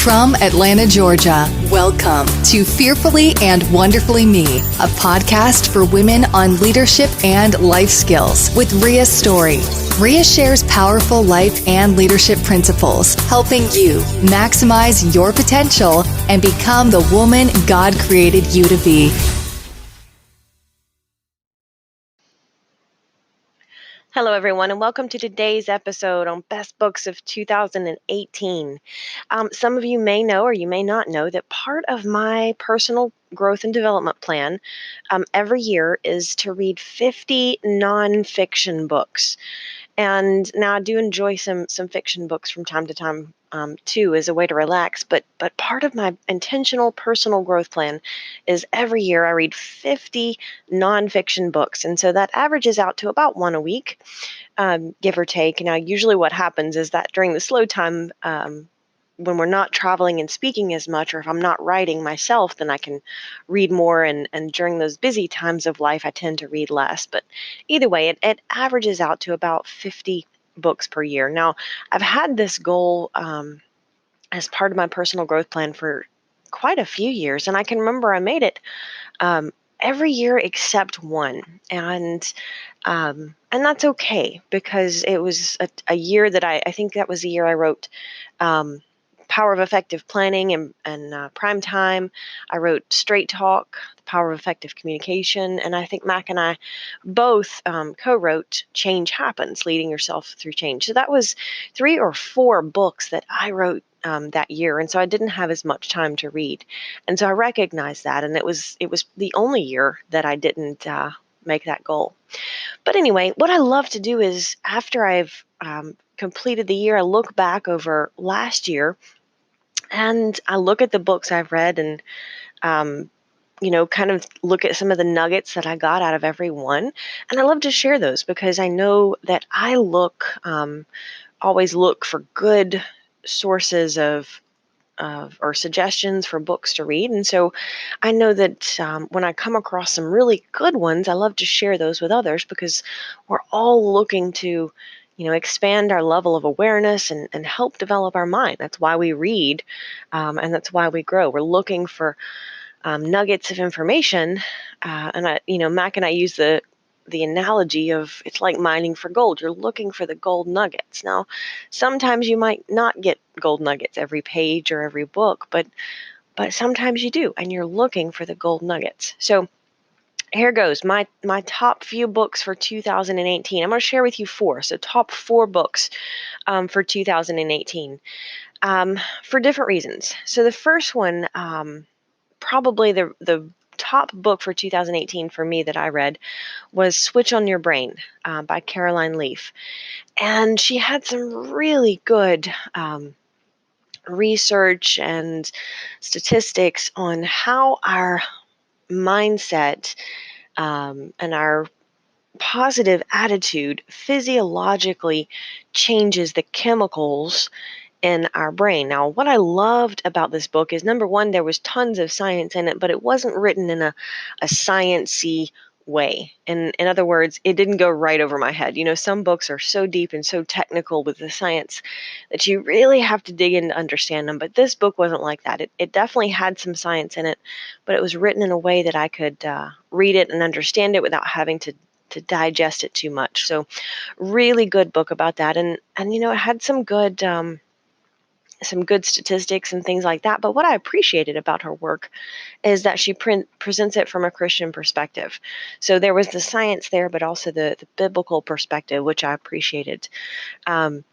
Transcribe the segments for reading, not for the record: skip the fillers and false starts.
From Atlanta, Georgia, welcome to Fearfully and Wonderfully Me, a podcast for women on leadership and life skills with Rhea Story. Rhea shares powerful life and leadership principles, helping you maximize your potential and become the woman God created you to be. Hello, everyone, and welcome to today's episode on Best Books of 2018. Some of you may know or you may not know that part of my personal growth and development plan every year is to read 50 nonfiction books. And now I do enjoy some fiction books from time to time too, as a way to relax. But part of my intentional personal growth plan is every year I read 50 nonfiction books, and so that averages out to about one a week, give or take. Now, usually what happens is that during the slow time, when we're not traveling and speaking as much, or if I'm not writing myself, then I can read more. And during those busy times of life, I tend to read less. But either way, it averages out to about 50 books per year. Now, I've had this goal as part of my personal growth plan for quite a few years. And I can remember I made it every year except one. And that's okay, because it was a year that I think that was the year I wrote Power of Effective Planning and Prime Time. I wrote Straight Talk, The Power of Effective Communication, and I think Mac and I both co-wrote Change Happens, Leading Yourself Through Change. So that was 3 or 4 books that I wrote that year, and so I didn't have as much time to read, and so I recognized that, and it was the only year that I didn't make that goal. But anyway, what I love to do is, after I've completed the year, I look back over last year and I look at the books I've read and, kind of look at some of the nuggets that I got out of every one. And I love to share those because I know that I always look for good sources of or suggestions for books to read. And so I know that when I come across some really good ones, I love to share those with others, because we're all looking to, expand our level of awareness and help develop our mind. That's why we read, and that's why we grow. We're looking for nuggets of information. Mac and I use the analogy of, it's like mining for gold. You're looking for the gold nuggets. Now, sometimes you might not get gold nuggets every page or every book, but sometimes you do, and you're looking for the gold nuggets. So here goes. My top few books for 2018. I'm going to share with you 4. So top 4 books for 2018 for different reasons. So the first one, probably the top book for 2018 for me that I read, was Switch on Your Brain by Caroline Leaf. And she had some really good research and statistics on how our mindset and our positive attitude physiologically changes the chemicals in our brain. Now, what I loved about this book is, number one, there was tons of science in it, but it wasn't written in a science-y way. And in other words, it didn't go right over my head. Some books are so deep and so technical with the science that you really have to dig in to understand them. But this book wasn't like that. It definitely had some science in it, but it was written in a way that I could read it and understand it without having to digest it too much. So really good book about that. And it had some good statistics and things like that. But what I appreciated about her work is that she presents it from a Christian perspective. So there was the science there, but also the biblical perspective, which I appreciated. And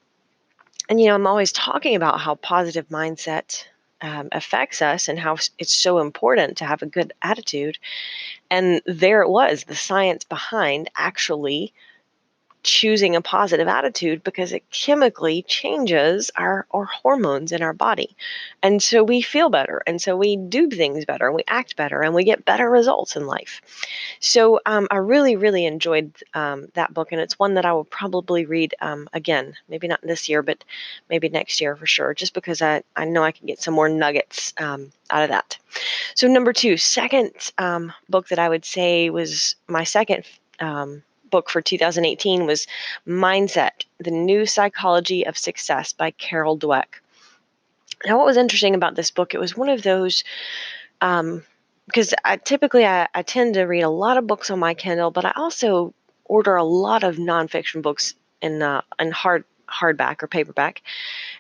I'm always talking about how positive mindset affects us and how it's so important to have a good attitude. And there it was, the science behind actually choosing a positive attitude, because it chemically changes our hormones in our body. And so we feel better. And so we do things better, and we act better, and we get better results in life. So I really, really enjoyed that book. And it's one that I will probably read again, maybe not this year, but maybe next year for sure, just because I know I can get some more nuggets out of that. So number 2, second book that I would say was my second book for 2018 was Mindset, The New Psychology of Success by Carol Dweck. Now, what was interesting about this book, it was one of those, um, because I tend to read a lot of books on my Kindle, but I also order a lot of nonfiction books in hardback or paperback,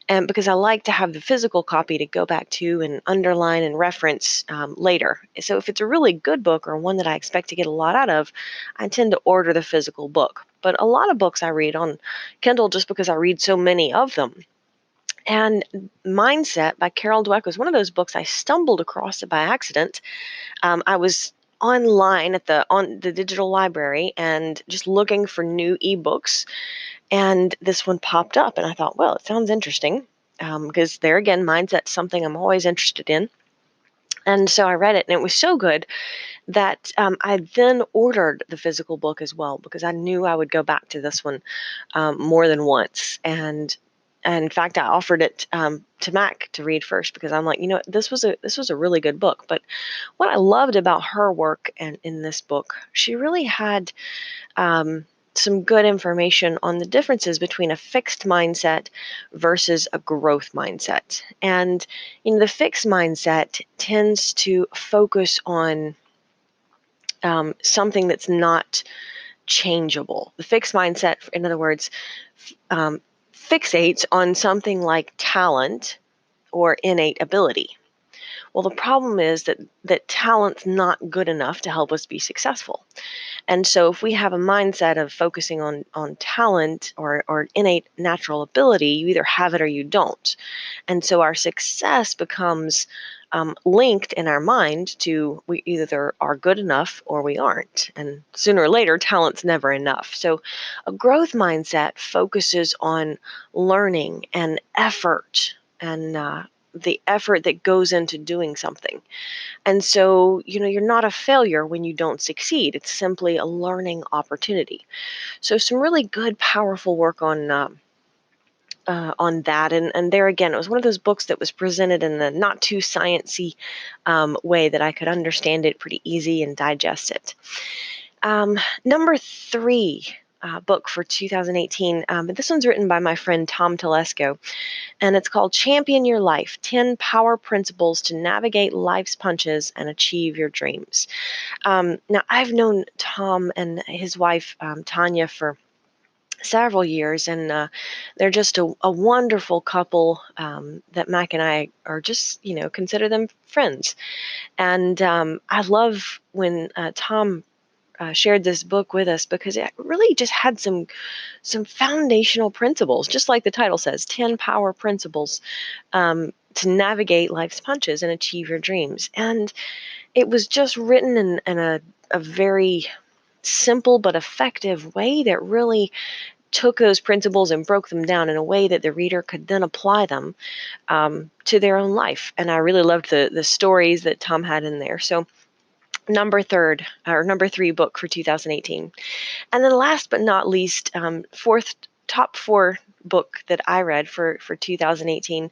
and because I like to have the physical copy to go back to and underline and reference later. So if it's a really good book or one that I expect to get a lot out of, I tend to order the physical book. But a lot of books I read on Kindle just because I read so many of them. And Mindset by Carol Dweck was one of those books I stumbled across it by accident. I was online at on the digital library and just looking for new ebooks, and this one popped up, and I thought, well, it sounds interesting, because there again, mindset's something I'm always interested in. And so I read it, and it was so good that I then ordered the physical book as well, because I knew I would go back to this one more than once. And in fact, I offered it to Mac to read first, because I'm like, this was a really good book. But what I loved about her work and in this book, she really had um, some good information on the differences between a fixed mindset versus a growth mindset. And the fixed mindset tends to focus on something that's not changeable. The fixed mindset, in other words, um, fixates on something like talent or innate ability. Well, the problem is that talent's not good enough to help us be successful. And so if we have a mindset of focusing on talent or innate natural ability, you either have it or you don't. And so our success becomes linked in our mind to we either are good enough or we aren't. And sooner or later, talent's never enough. So a growth mindset focuses on learning and effort and the effort that goes into doing something. And so, you're not a failure when you don't succeed. It's simply a learning opportunity. So, some really good, powerful work on that. And there again, it was one of those books that was presented in the not too sciencey way that I could understand it pretty easy and digest it. Number three. Book for 2018. This one's written by my friend Tom Telesco, and it's called Champion Your Life 10 Power Principles to Navigate Life's Punches and Achieve Your Dreams. Now, I've known Tom and his wife, Tanya, for several years, and they're just a wonderful couple that Mac and I are just, consider them friends. And I love when Tom shared this book with us, because it really just had some foundational principles, just like the title says, 10 power principles to navigate life's punches and achieve your dreams. And it was just written in a very simple but effective way that really took those principles and broke them down in a way that the reader could then apply them to their own life. And I really loved the stories that Tom had in there. So number three book for 2018. And then last but not least, top four book that I read for 2018,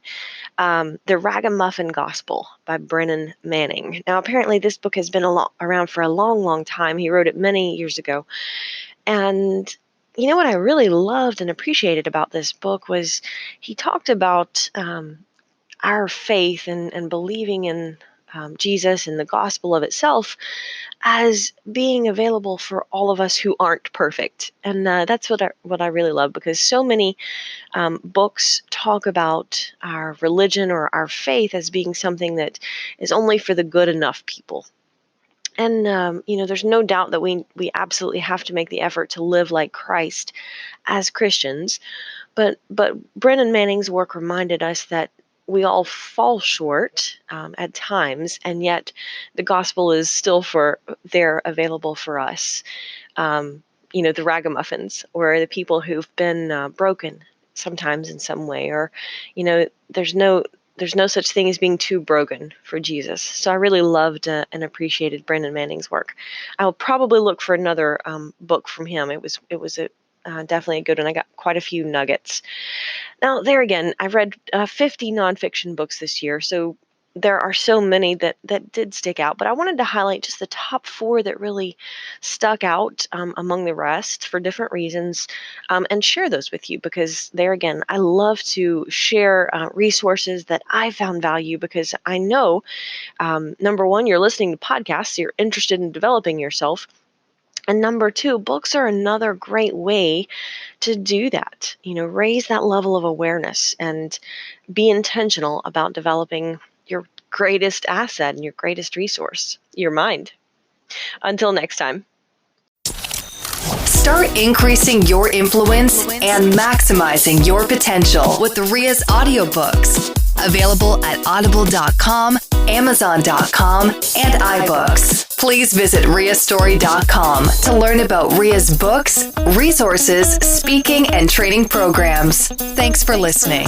The Ragamuffin Gospel by Brennan Manning. Now, apparently this book has been around for a long, long time. He wrote it many years ago. And what I really loved and appreciated about this book was he talked about our faith and believing in Jesus and the gospel of itself as being available for all of us who aren't perfect. And that's what I really love, because so many books talk about our religion or our faith as being something that is only for the good enough people. And there's no doubt that we absolutely have to make the effort to live like Christ as Christians. But Brennan Manning's work reminded us that we all fall short at times, and yet the gospel is still there available for us. The ragamuffins, or the people who've been broken sometimes in some way, or there's no such thing as being too broken for Jesus. So I really loved and appreciated Brennan Manning's work. I'll probably look for another book from him. It was definitely a good one. I got quite a few nuggets. Now, there again, I've read 50 nonfiction books this year, so there are so many that did stick out, but I wanted to highlight just the top four that really stuck out among the rest for different reasons, and share those with you because there again, I love to share resources that I found value because I know, number one, you're listening to podcasts, so you're interested in developing yourself. And number two, books are another great way to do that. Raise that level of awareness and be intentional about developing your greatest asset and your greatest resource, your mind. Until next time. Start increasing your influence and maximizing your potential with Ria's audiobooks. Available at audible.com, amazon.com, and iBooks. Please visit riastory.com to learn about Ria's books, resources, speaking, and training programs. Thanks for listening.